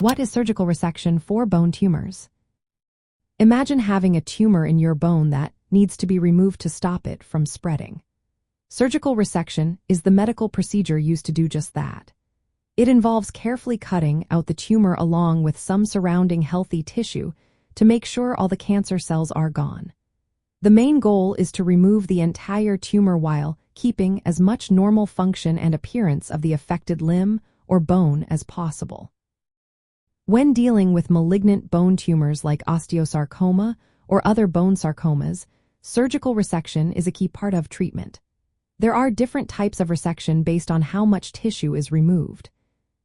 What is surgical resection for bone tumors? Imagine having a tumor in your bone that needs to be removed to stop it from spreading. Surgical resection is the medical procedure used to do just that. It involves carefully cutting out the tumor along with some surrounding healthy tissue to make sure all the cancer cells are gone. The main goal is to remove the entire tumor while keeping as much normal function and appearance of the affected limb or bone as possible. When dealing with malignant bone tumors like osteosarcoma or other bone sarcomas, surgical resection is a key part of treatment. There are different types of resection based on how much tissue is removed.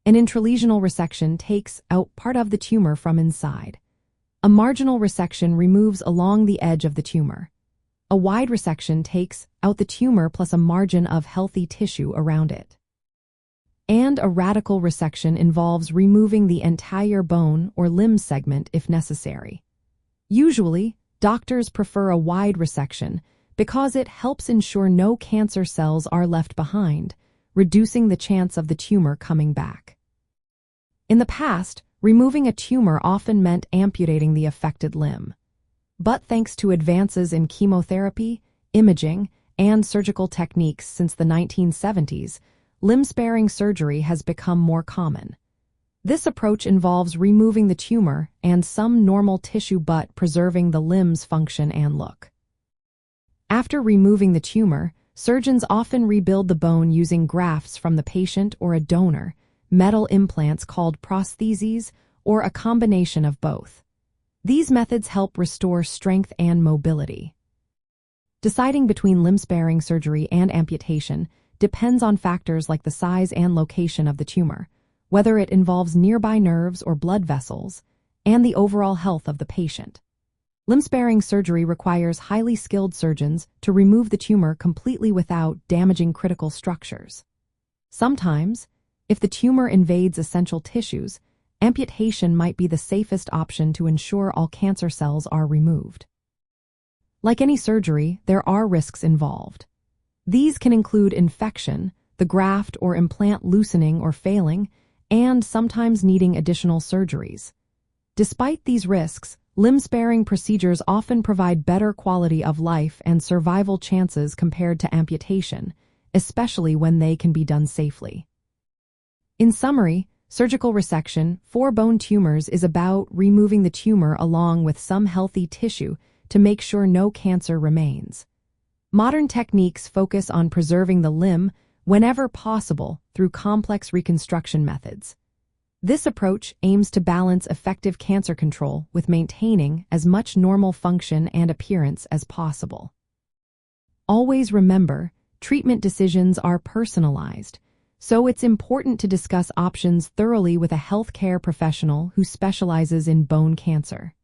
An intralesional resection takes out part of the tumor from inside. A marginal resection removes along the edge of the tumor. A wide resection takes out the tumor plus a margin of healthy tissue around it. And a radical resection involves removing the entire bone or limb segment if necessary. Usually, doctors prefer a wide resection because it helps ensure no cancer cells are left behind, reducing the chance of the tumor coming back. In the past, removing a tumor often meant amputating the affected limb. But thanks to advances in chemotherapy, imaging, and surgical techniques since the 1970s, limb-sparing surgery has become more common. This approach involves removing the tumor and some normal tissue but preserving the limb's function and look. After removing the tumor, surgeons often rebuild the bone using grafts from the patient or a donor, metal implants called prostheses, or a combination of both. These methods help restore strength and mobility. Deciding between limb-sparing surgery and amputation depends on factors like the size and location of the tumor, whether it involves nearby nerves or blood vessels, and the overall health of the patient. Limb-sparing surgery requires highly skilled surgeons to remove the tumor completely without damaging critical structures. Sometimes, if the tumor invades essential tissues, amputation might be the safest option to ensure all cancer cells are removed. Like any surgery, there are risks involved. These can include infection, the graft or implant loosening or failing, and sometimes needing additional surgeries. Despite these risks, limb-sparing procedures often provide better quality of life and survival chances compared to amputation, especially when they can be done safely. In summary, surgical resection for bone tumors is about removing the tumor along with some healthy tissue to make sure no cancer remains. Modern techniques focus on preserving the limb whenever possible through complex reconstruction methods. This approach aims to balance effective cancer control with maintaining as much normal function and appearance as possible. Always remember, treatment decisions are personalized, so it's important to discuss options thoroughly with a healthcare professional who specializes in bone cancer.